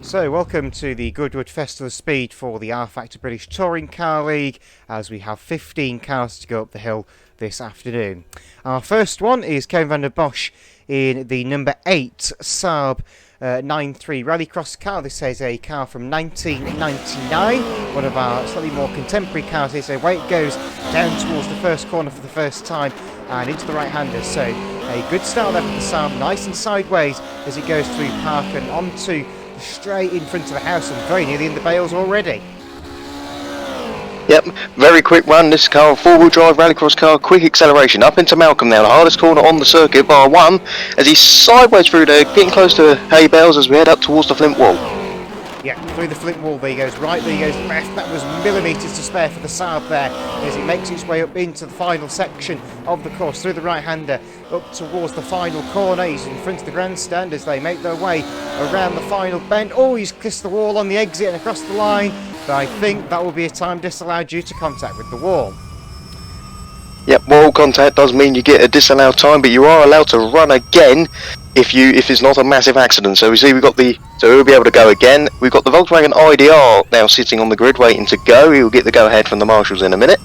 So, welcome to the Goodwood Festival of Speed for the rFactor British Touring Car League, as we have 15 cars to go up the hill this afternoon. Our first one is Vanderbosh in the number 8 Saab 9.3 Rallycross car. This is a car from 1999, one of our slightly more contemporary cars here. So away it goes down towards the first corner for the first time and into the right-hander. So a good start there for the Saab, nice and sideways as it goes through park and onto the straight in front of the house and very nearly in the bales already. Yep, very quick run. This car, four-wheel drive rallycross car, quick acceleration up into Malcolm now, the hardest corner on the circuit, bar one, as he's sideways through there, getting close to hay bales as we head up towards the flint wall. Yeah, through the flint wall, there he goes right, there he goes left. That was millimetres to spare for the Saab there as it makes its way up into the final section of the course, through the right-hander, up towards the final corner. He's in front of the grandstand as they make their way around the final bend. Oh, he's kissed the wall on the exit and across the line, but I think that will be a time disallowed due to contact with the wall. Yep, wall contact does mean you get a disallowed time, but you are allowed to run again if it's not a massive accident. So we see so he'll be able to go again. We've got the Volkswagen IDR now sitting on the grid waiting to go. He'll get the go ahead from the marshals in a minute.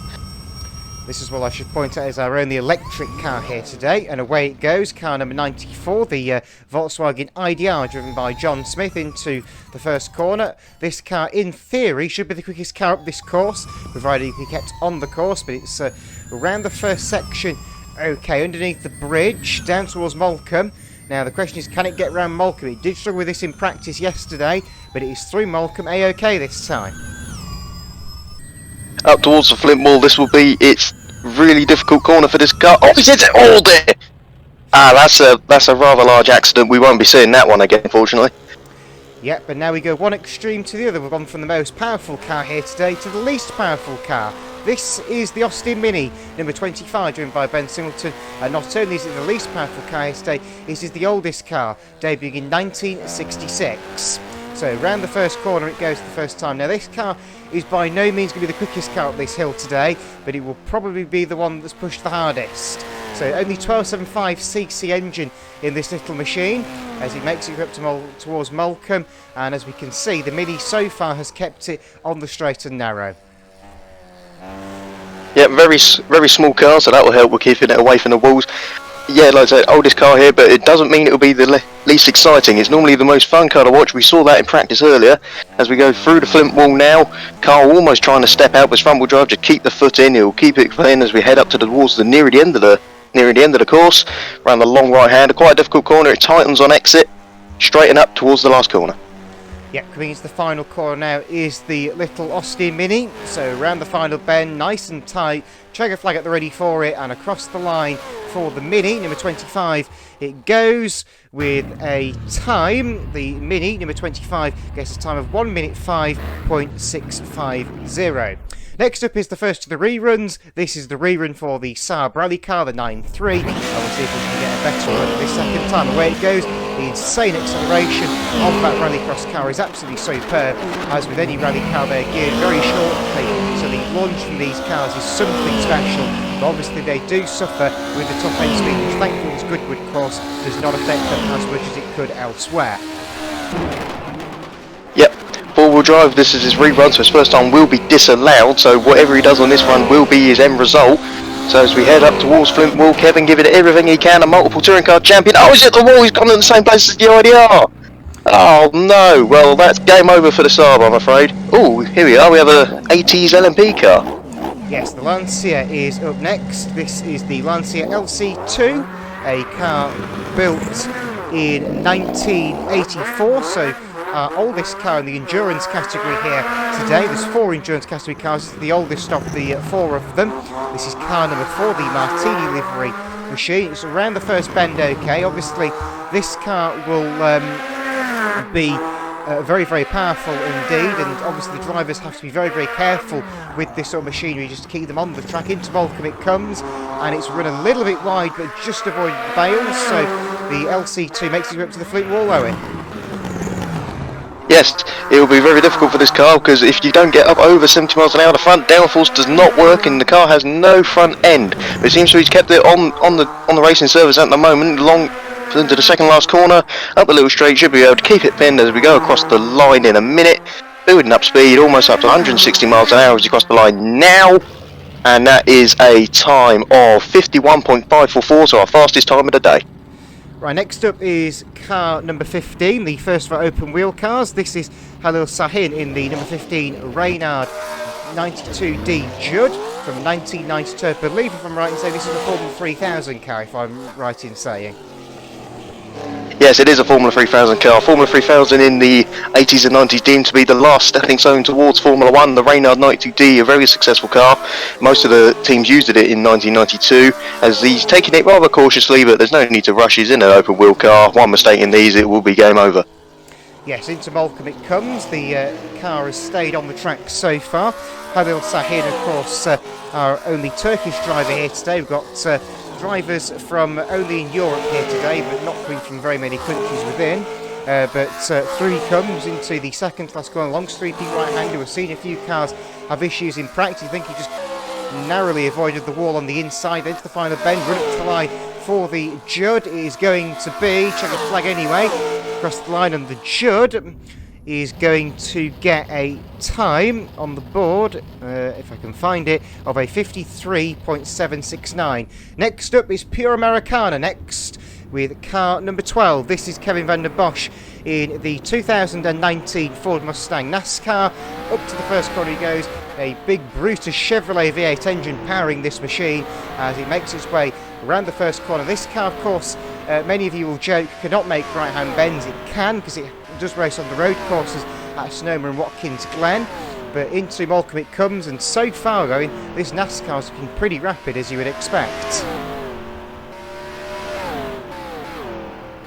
This is what I should point out is our only electric car here today, and away it goes, car number 94, the Volkswagen IDR, driven by John Smith into the first corner. This car, in theory, should be the quickest car up this course, provided it can be kept on the course, but it's around the first section. Okay, underneath the bridge, down towards Molecombe. Now the question is, can it get around Molecombe? It did struggle with this in practice yesterday, but it is through Molecombe A-OK this time. Up towards the flint wall, it's really difficult corner for this car. Oh, he hits it all there! That's a rather large accident. We won't be seeing that one again, unfortunately. Yep, but now we go one extreme to the other. We've gone from the most powerful car here today to the least powerful car. This is the Austin Mini, number 25, driven by Ben Singleton. And not only is it the least powerful car here today, this is the oldest car, debuting in 1966. So around the first corner it goes the first time. Now this car is by no means going to be the quickest car up this hill today, but it will probably be the one that's pushed the hardest. So only 1275cc engine in this little machine as it makes it up towards Molecombe, and as we can see, the Mini so far has kept it on the straight and narrow. Yeah, very small car, so that will help with keeping it away from the walls. Yeah, like I said, oldest car here, but it doesn't mean it will be the least exciting. It's normally the most fun car to watch. We saw that in practice earlier. As we go through the flint wall now, car almost trying to step out with front wheel drive to keep the foot in. He'll keep it playing as we head up towards the near the end of the course, around the long right hander. Quite a difficult corner. It tightens on exit, straighten up towards the last corner. Yep, coming into the final corner now is the little Austin Mini. So around the final bend, nice and tight, trigger flag at the ready for it, and across the line for the Mini, number 25. It goes with a time. The Mini, number 25, gets a time of 1 minute 5.650. Next up is the first of the reruns. This is the rerun for the Saab rally car, the 9.3. And we'll see if we can get a better run this second time. Away it goes. The insane acceleration of that rallycross car is absolutely superb. As with any rally car, they're geared very shortly, so the launch from these cars is something special. But obviously they do suffer with the top end speed, which thankfully this Goodwood course does not affect them as much as it could elsewhere. Yep, four-wheel drive, this is his rerun, so his first time will be disallowed, so whatever he does on this run will be his end result. So as we head up towards Flint Wall, Kevin giving it everything he can, a multiple touring car champion. Oh, he's hit the wall, he's gone in the same place as the IDR. Oh no, well that's game over for the Saab, I'm afraid. Oh, here we are, we have a 80s LMP car. Yes, the Lancia is up next. This is the Lancia Lc2, a car built in 1984, so our oldest car in the endurance category here today. There's 4 endurance category cars. This is the oldest of the 4 of them. This is car number 4, the Martini livery machine. It's around the first bend okay. Obviously, this car will be very, very powerful indeed, and obviously the drivers have to be very, very careful with this sort of machinery just to keep them on the track. Into Molecombe it comes, and it's run a little bit wide, but just avoided the bales, so the LC2 makes it up to the flint wall, Owen. Yes, it will be very difficult for this car because if you don't get up over 70 miles an hour, the front downforce does not work and the car has no front end. But it seems to have kept it on the racing service at the moment. into the second last corner, up a little straight, should be able to keep it pinned as we go across the line in a minute, building up speed, almost up to 160 miles an hour as you cross the line now, and that is a time of 51.544, so our fastest time of the day. Right, next up is car number 15, the first of our open wheel cars. This is Halil Sahin in the number 15 Reynard 92D Judd from 1992. I believe, if I'm right in saying, this is a Formula 3000 car, if I'm right in saying. Yes, it is a Formula 3000 car. Formula 3000 in the 80s and 90s deemed to be the last stepping stone towards Formula 1. The Reynard 92D, a very successful car. Most of the teams used it in 1992, as he's taking it rather cautiously, but there's no need to rush. He's in an open wheel car. One mistake in these, it will be game over. Yes, into Molecombe it comes. The car has stayed on the track so far. Halil Sahin, of course, our only Turkish driver here today. We've got drivers from only in Europe here today, but not coming from very many countries within. But through he comes into the second class corner, long sweeping right-hander. We've seen a few cars have issues in practice. I think he just narrowly avoided the wall on the inside, into the final bend, run up to the line for the Judd. It is going to be, check the flag anyway, across the line, and the Judd is going to get a time on the board, if I can find it, of a 53.769. Next up is Pure Americana, next with car number 12. This is Kevin Vanderbosh in the 2019 Ford Mustang NASCAR. Up to the first corner he goes, a big Brutus Chevrolet V8 engine powering this machine as it makes its way around the first corner. This car, of course, many of you will joke, cannot make right-hand bends. It can, because it does race on the road courses at Sonoma and Watkins Glen. But into Molecombe it comes, and so far going, this NASCAR's been pretty rapid, as you would expect.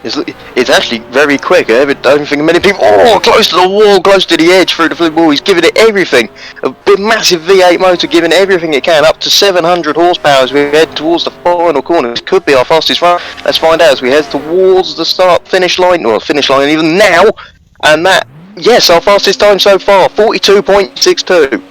It's actually very quick. I don't think many people. Oh, close to the wall, close to the edge, through the flip wall. He's giving it everything. A big, massive V8 motor, giving everything it can, up to 700 horsepower as we head towards the final corner. This could be our fastest run. Let's find out as we head towards the finish line, or finish line even now. And that, yes, our fastest time so far, 42.62.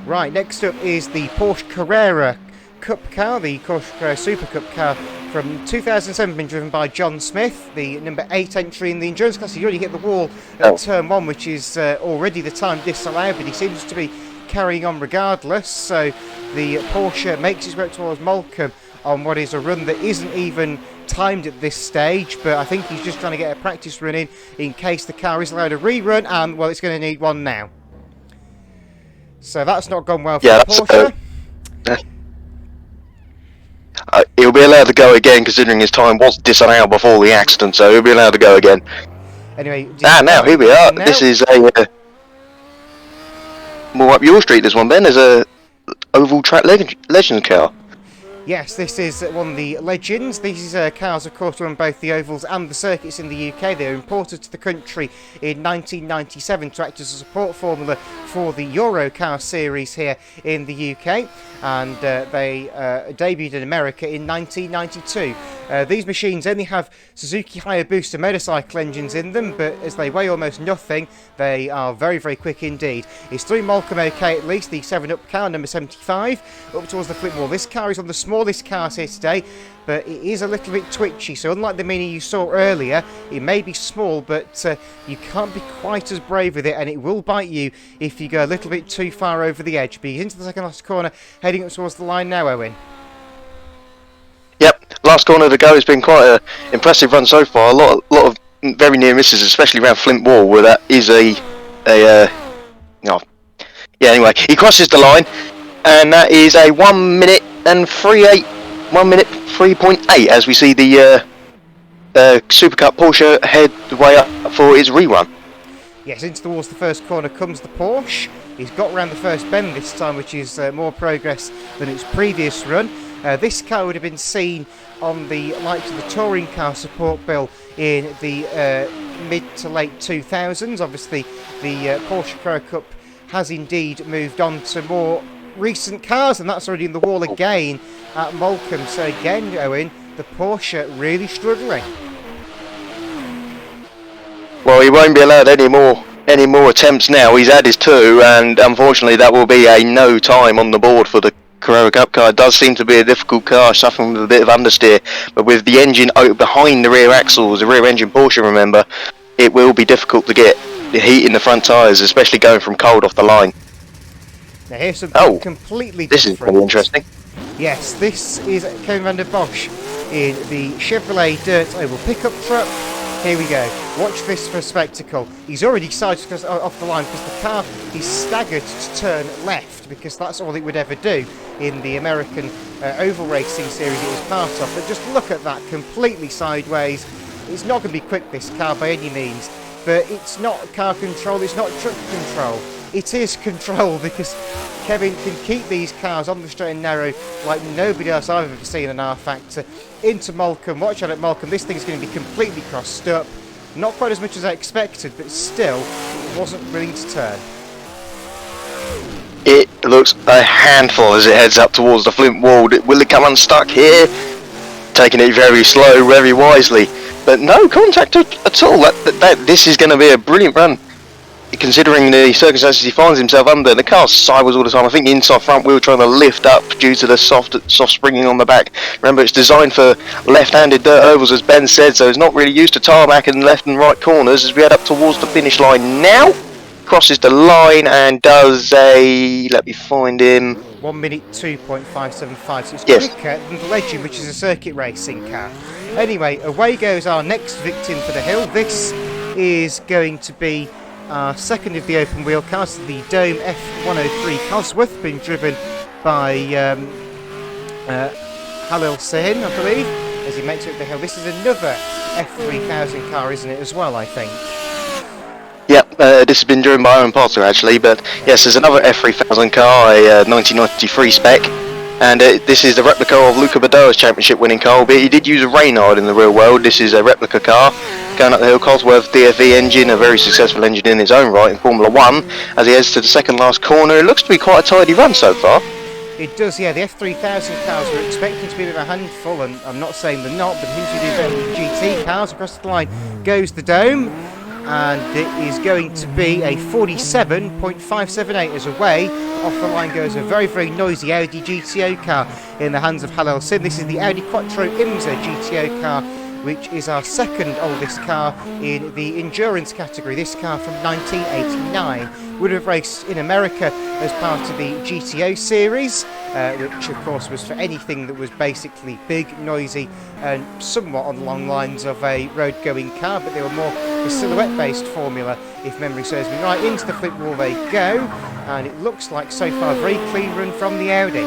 Right, next up is the Porsche Carrera Cup Car, the Porsche Carrera Super Cup Car from 2007, been driven by John Smith, the number 8 entry in the endurance class. He already hit the wall at turn 1, which is already the time disallowed, but he seems to be carrying on regardless. So the Porsche makes its way towards Molecombe on what is a run that isn't even timed at this stage, but I think he's just trying to get a practice run in case the car is allowed a rerun, and well, it's going to need one now. So that's not gone well for the Porsche. He'll be allowed to go again, considering his time was disallowed before the accident, so he'll be allowed to go again. Anyway, now here we are. This is a more up your street. This one, Ben, is a oval track legend car. Yes, this is one of the legends. These cars, of course, run both the ovals and the circuits in the UK. They were imported to the country in 1997 to act as a support formula for the Euro car series here in the UK, and they debuted in America in 1992. These machines only have Suzuki Hayabusa motorcycle engines in them, but as they weigh almost nothing, they are very, very quick indeed. It's through Molecombe OK, at least, the 7-Up car, number 75, up towards the flip wall. This car is on the smallest cars here today, but it is a little bit twitchy, so unlike the Mini you saw earlier, it may be small, but you can't be quite as brave with it, and it will bite you if you go a little bit too far over the edge. But he's into the second last corner, heading up towards the line now, Owen. Yep, last corner to go. It's been quite an impressive run so far. A lot of very near misses, especially around Flint Wall, where that is yeah, anyway, he crosses the line, and that is a 1 minute and 3.8 as we see the Super Cup Porsche head the way up for its rerun. Yes, into towards the first corner comes the Porsche. He's got around the first bend this time, which is more progress than its previous run. This car would have been seen on the likes of the touring car support bill in the mid to late 2000s. Obviously, the Porsche Carrera Cup has indeed moved on to more recent cars, and that's already in the wall again at Molecombe. So again, Owen, the Porsche really struggling. Well, he won't be allowed any more attempts now. He's had his 2, and unfortunately that will be a no time on the board for the Carrera Cup car does seem to be a difficult car, suffering with a bit of understeer, but with the engine behind the rear axles, the rear engine Porsche, remember, it will be difficult to get the heat in the front tyres, especially going from cold off the line. Now here's something completely different. This is pretty interesting. Yes, this is Kevin Vanderbosh in the Chevrolet Dirt Oval pickup truck. Here we go. Watch this for a spectacle. He's already decided off the line because the car is staggered to turn left, because that's all it would ever do in the American oval racing series it was part of. But just look at that, completely sideways. It's not going to be quick, this car, by any means. But it's not car control, it's not truck control. It is control, because Kevin can keep these cars on the straight and narrow like nobody else I've ever seen in rFactor. Into Molecombe, watch out at Molecombe, this thing's going to be completely crossed up. Not quite as much as I expected, but still, it wasn't willing to turn. It looks a handful as it heads up towards the Flint wall. Will it come unstuck here? Taking it very slow, very wisely. But no contact at all. This is going to be a brilliant run, considering the circumstances he finds himself under. The car's sideways all the time. I think the inside front wheel trying to lift up due to the soft springing on the back. Remember, it's designed for left-handed dirt ovals, as Ben said, so it's not really used to tarmac in left and right corners. As we head up towards the finish line now, crosses the line and does a, let me find him, 1 minute 2.575, so it's yes, quicker than the Legend, which is a circuit racing car. Anyway, away goes our next victim for the hill. This is going to be our second of the open wheel cars, the Dome F103 Cosworth, being driven by Halil Sahin, I believe, as he makes it up the hill. This is another F3000 car, isn't it, as well, I think? Yep, this has been driven by Owen Potter actually, but yes, there's another F3000 car, a 1993 spec, and this is the replica of Luca Badoer's championship winning car, but he did use a Reynard in the real world. This is a replica car, going up the hill, Cosworth DFE engine, a very successful engine in its own right in Formula 1, as he heads to the second last corner. It looks to be quite a tidy run so far. It does, yeah. The F3000 cars were expecting to be with a handful, and I'm not saying they're not, but who's who do better with GT cars? Across the line goes the Dome, and it is going to be a 47.578 as away. Off the line goes a very, very noisy Audi GTO car in the hands of Halil Sahin. This is the Audi Quattro Imsa GTO car, which is our second oldest car in the endurance category. This car from 1989 would have raced in America as part of the GTO series, which of course was for anything that was basically big, noisy, and somewhat on the long lines of a road-going car, but they were more the silhouette-based formula, if memory serves me right. Into the flip wall they go, and it looks like so far a very clean run from the Audi.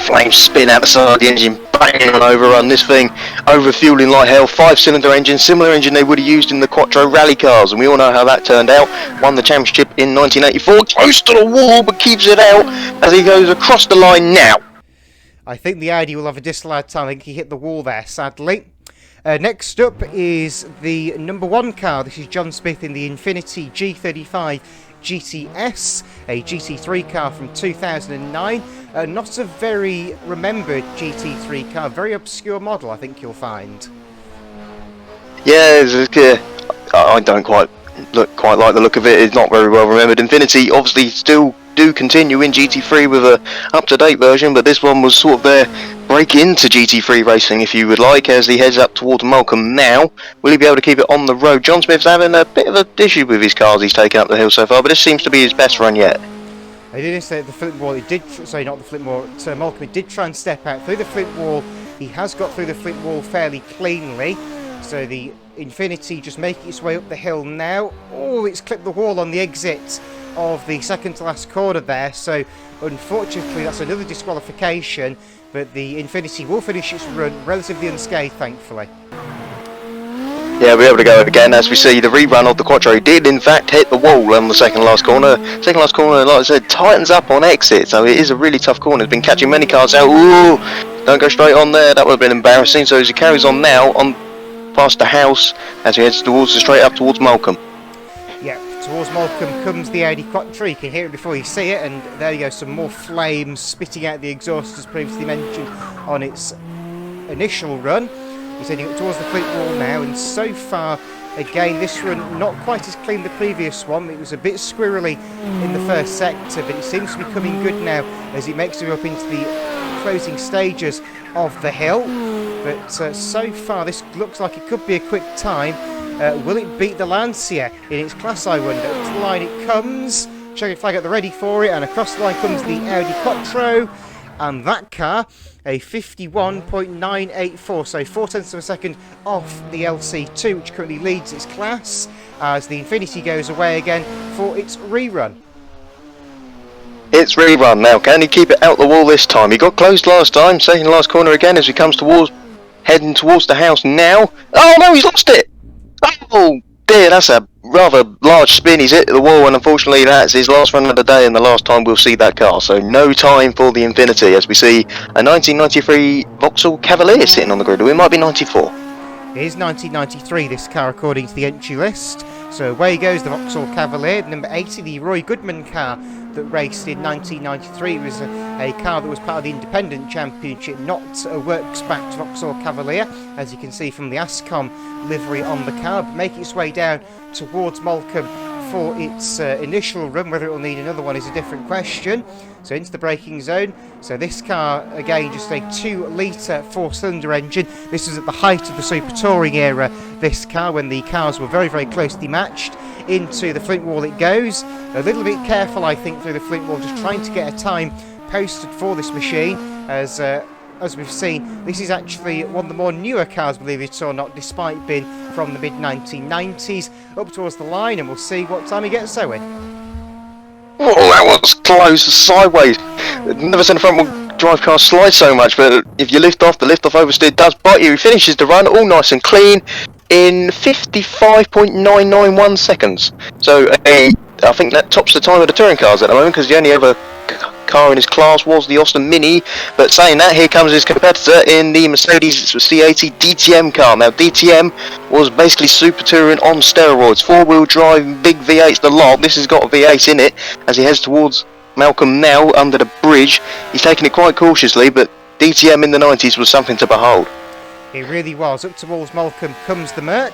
Flames spin out the side of the engine, banging on overrun. This thing over-fueling like hell. 5-cylinder engine, similar engine they would have used in the Quattro rally cars, and we all know how that turned out. Won the championship in 1984, close to the wall, but keeps it out as he goes across the line now. I think the Audi will have a disallowed time. I think he hit the wall there, sadly. Next up is the number one car. This is John Smith in the Infiniti G35 GTS, a GT3 car from 2009. Not a very remembered GT3 car, very obscure model, I think you'll find. Yeah, I don't quite like the look of it. It's not very well remembered. Infiniti obviously still do continue in GT3 with a up-to-date version, but this one was sort of their break into GT3 racing, if you would like, as he heads up towards Molecombe now. Will he be able to keep it on the road? John Smith's having a bit of an issue with his cars he's taken up the hill so far, but this seems to be his best run yet. I didn't say the flip wall. It did, sorry, not the flip wall. Molecombe, it did try and step out through the flip wall. He has got through the flip wall fairly cleanly. So the Infiniti just making its way up the hill now. Oh, it's clipped the wall on the exit of the second to last corner there. So unfortunately, that's another disqualification. But the Infiniti will finish its run relatively unscathed, thankfully. Yeah, we're able to go again. As we see, the rerun of the Quattro did in fact hit the wall on the second last corner. Second last corner, like I said, tightens up on exit, so it is a really tough corner. It's been catching many cars out. Ooh, don't go straight on there, that would have been embarrassing. So as he carries on now, on past the house, as he heads straight up towards Molecombe. Yeah, towards Molecombe comes the Audi Quattro. You can hear it before you see it, and there you go, some more flames spitting out the exhaust as previously mentioned on its initial run. He's heading up towards the flip wall now, and so far Again, this run not quite as clean the previous one. It was a bit squirrely in the first sector, but it seems to be coming good now as it makes it up into the closing stages of the hill. But so far, this looks like it could be a quick time. Will it beat the Lancia in its class, I wonder? Up to the line it comes. Checkered flag at the ready for it, and across the line comes the Audi Quattro. And that car, a 51.984, so 0.4 of a second off the LC2, which currently leads its class, as the Infiniti goes away again for its rerun. It's rerun now. Can he keep it out the wall this time? He got closed last time, second last corner again as he comes towards, heading towards the house now. Oh no, he's lost it! Oh dear, that's a rather large spin. He's hit the wall, and unfortunately that's his last run of the day and the last time we'll see that car. So no time for the Infiniti as we see a 1993 Vauxhall Cavalier sitting on the grid. It might be 94. It is 1993, this car, according to the entry list. So away goes the Vauxhall Cavalier, number 80, the Roy Goodman car that raced in 1993. It was a car that was part of the Independent Championship, not a works-backed Vauxhall Cavalier, as you can see from the Ascom livery on the car, but making its way down towards Molecombe for its initial run. Whether it will need another one is a different question. So into the braking zone. So this car, again, just a 2-litre 4-cylinder engine. This was at the height of the Super Touring era, this car, when the cars were very, very closely matched. Into the flint wall it goes. A little bit careful, I think, through the flint wall, just trying to get a time posted for this machine. As we've seen, this is actually one of the more newer cars, believe it or not, despite being from the mid-1990s. Up towards the line, and we'll see what time he gets so in. Oh, that was close, sideways. Never seen a front-wheel drive car slide so much, but if you lift off, the lift-off oversteer does bite you. He finishes the run all nice and clean in 55.991 seconds. So I think that tops the time of the touring cars at the moment, because the only other car in his class was the Austin Mini. But saying that, here comes his competitor in the Mercedes C80 DTM car. Now DTM was basically super touring on steroids, 4-wheel drive, big V8s, the lot. This has got a V8 in it as he heads towards Malcolm now under the bridge. He's taking it quite cautiously, but DTM in the 90s was something to behold. It really was. Up towards Molecombe comes the Merc.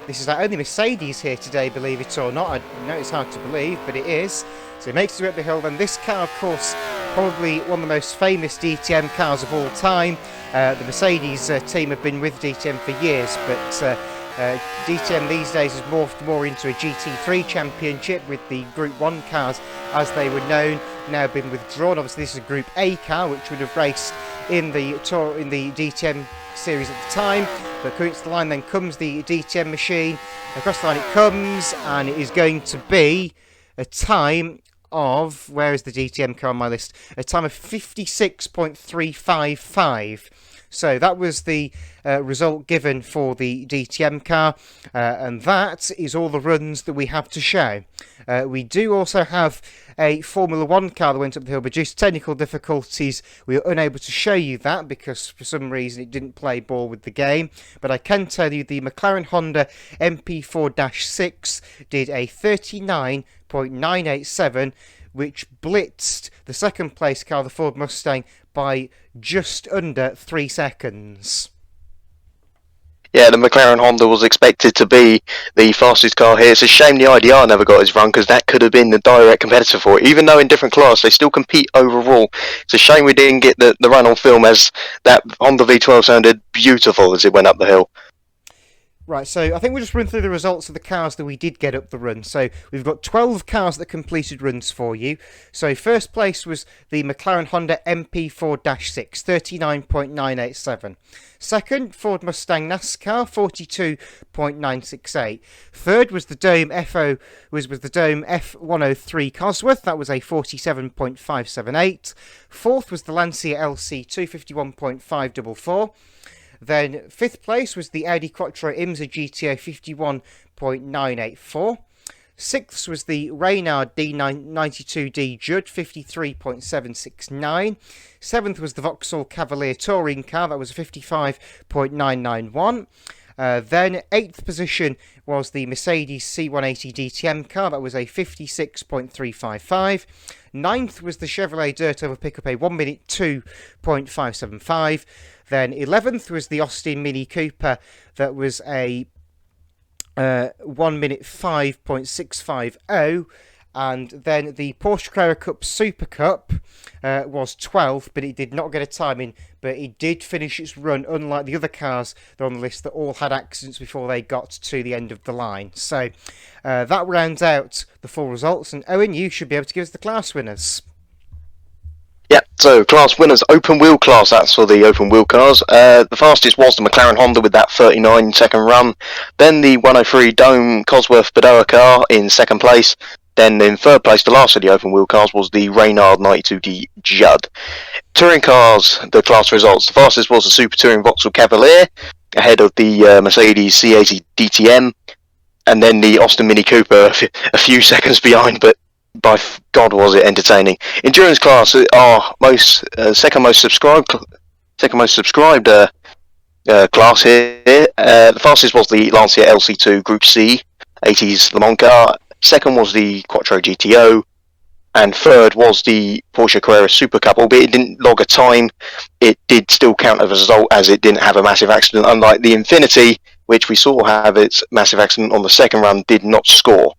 This is our only Mercedes here today, believe it or not. I know it's hard to believe, but it is. So it makes it up the hill. Then this car, of course, probably one of the most famous DTM cars of all time. The Mercedes team have been with DTM for years, but DTM these days has morphed more into a GT3 championship, with the Group 1 cars, as they were known, now been withdrawn. Obviously this is a Group A car, which would have raced in the DTM series at the time, but coming to the line then comes the DTM machine. Across the line it comes, and it is going to be a time of, where is the DTM car on my list? A time of 56.355. So that was the result given for the DTM car, and that is all the runs that we have to show. We do also have a Formula 1 car that went up the hill, but due to technical difficulties we were unable to show you that because for some reason it didn't play ball with the game. But I can tell you the McLaren Honda MP4-6 did a 39.987, which blitzed the second place car, the Ford Mustang, by just under 3 seconds. Yeah, the McLaren Honda was expected to be the fastest car here. It's a shame the IDR never got his run, because that could have been the direct competitor for it. Even though in different class, they still compete overall. It's a shame we didn't get the run on film, as that Honda V12 sounded beautiful as it went up the hill. Right, so I think we'll just run through the results of the cars that we did get up the run. So we've got 12 cars that completed runs for you. So first place was the McLaren Honda MP4-6, 39.987. Second, Ford Mustang NASCAR, 42.968. Third was the Dome F103 Cosworth, that was a 47.578. Fourth was the Lancia Lc2, 51.544. Then fifth place was the Audi Quattro Imsa GTO, 51.984. Sixth was the Reynard D92D Judd, 53.769. Seventh was the Vauxhall Cavalier Touring Car, that was 55.991. Then eighth position was the Mercedes C180 DTM car, that was a 56.355. Ninth was the Chevrolet Dirtover pickup, a 1 minute 2.575. Then 11th was the Austin Mini Cooper, that was a 1 minute 5.650, and then the Porsche Carrera Cup Super Cup was 12th, but it did not get a timing, but it did finish its run, unlike the other cars that are on the list that all had accidents before they got to the end of the line. So that rounds out the full results, and Owen, you should be able to give us the class winners. Yeah, so class winners, open wheel class, that's for the open wheel cars. The fastest was the McLaren Honda with that 39-second run. Then the 103 Dome Cosworth Beddoe car in second place. Then in third place, the last of the open wheel cars, was the Reynard 92D Judd. Touring cars, the class results. The fastest was the Super Touring Vauxhall Cavalier, ahead of the Mercedes C80 DTM. And then the Austin Mini Cooper a few seconds behind, but by God was it entertaining. Endurance class, our second most subscribed class here. The fastest was the Lancia Lc2 Group C 80s Le Mans car. Second was the Quattro GTO, and third was the Porsche Carrera Super Cup. Albeit it didn't log a time, it did still count as a result, as it didn't have a massive accident, unlike the Infinity, which we saw have its massive accident on the second run, did not score.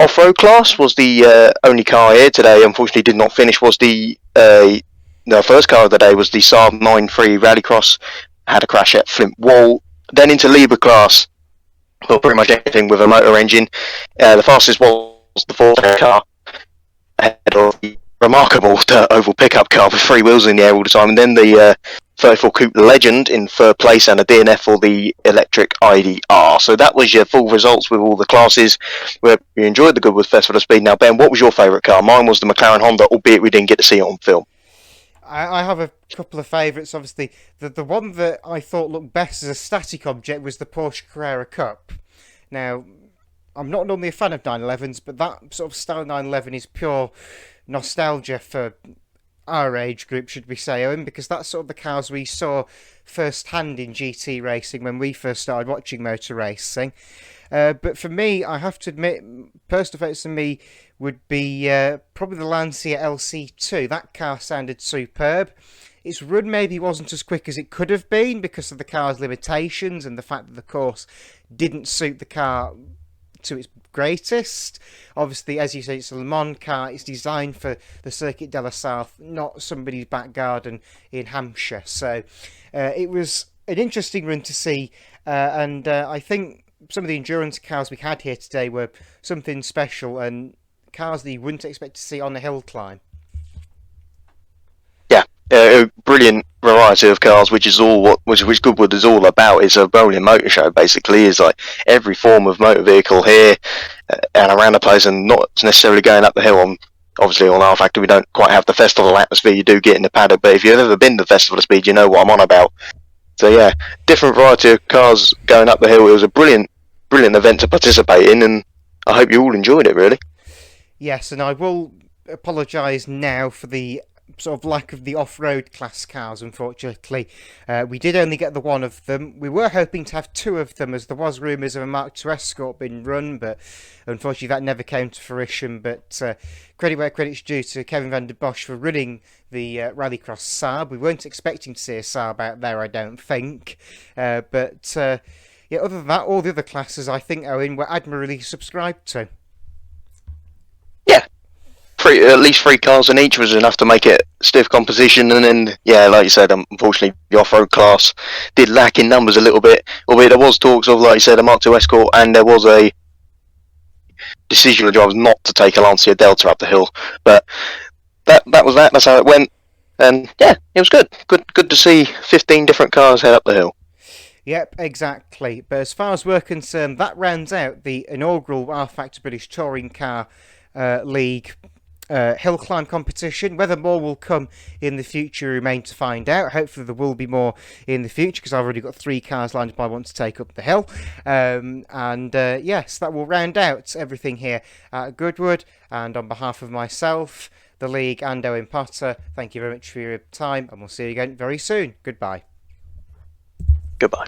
Off-road class was the only car here today, unfortunately did not finish, was the first car of the day was the Saab 9.3 Rallycross, had a crash at Flint Wall. Then into Libre class, well, pretty much anything with a motor engine. The fastest was the Ford car, ahead of the remarkable oval pickup car with three wheels in the air all the time, and then the 34 Coupe Legend in third place, and a DNF for the electric IDR. So that was your full results with all the classes. We enjoyed the Goodwood Festival of Speed. Now, Ben, what was your favourite car? Mine was the McLaren Honda, albeit we didn't get to see it on film. I have a couple of favourites, obviously. The one that I thought looked best as a static object was the Porsche Carrera Cup. Now, I'm not normally a fan of 911s, but that sort of style 911 is pure nostalgia for our age group, should we say, Owen, because that's sort of the cars we saw first hand in GT racing when we first started watching motor racing. But for me, I have to admit, personal favourites for me would be probably the Lancia Lc2. That car sounded superb. Its run maybe wasn't as quick as it could have been because of the car's limitations and the fact that the course didn't suit the car to its greatest. Obviously, as you say, it's a Le Mans car. It's designed for the Circuit de la South, not somebody's back garden in Hampshire. So it was an interesting run to see, and I think some of the endurance cars we had here today were something special and cars that you wouldn't expect to see on a hill climb. Yeah, a brilliant variety of cars, which is all which Goodwood is all about. It's a rolling motor show, basically. It's like every form of motor vehicle here and around the place, and not necessarily going up the hill. Obviously, on rFactor, we don't quite have the festival atmosphere you do get in the paddock, but if you've ever been to the Festival of Speed, you know what I'm on about. So yeah, different variety of cars going up the hill. It was a brilliant event to participate in, and I hope you all enjoyed it, really. Yes, and I will apologise now for the sort of lack of the off-road class cars, unfortunately. We did only get the one of them. We were hoping to have two of them, as there was rumours of a Mark II Escort being run, but unfortunately that never came to fruition. But credit where credit's due to Kevin Vanderbosh for running the Rallycross Saab. We weren't expecting to see a Saab out there, I don't think. But yeah, other than that, all the other classes, I think, Owen, were admirably subscribed to. Yeah. At least three cars in each was enough to make it stiff composition, and then yeah, like you said, unfortunately the off-road class did lack in numbers a little bit, albeit there was talks of, like you said, a Mark II Escort, and there was a decision of the drivers not to take a Lancia Delta up the hill, but that's how it went, and yeah, it was good to see 15 different cars head up the hill. Yep, exactly. But as far as we're concerned, that rounds out the inaugural rFactor British Touring Car League hill climb competition. Whether more will come in the future remain to find out. Hopefully there will be more in the future, because I've already got 3 cars lined up I want to take up the hill. Yes, that will round out everything here at Goodwood. And on behalf of myself, the league, and Owen Potter, thank you very much for your time, and we'll see you again very soon. Goodbye. Goodbye.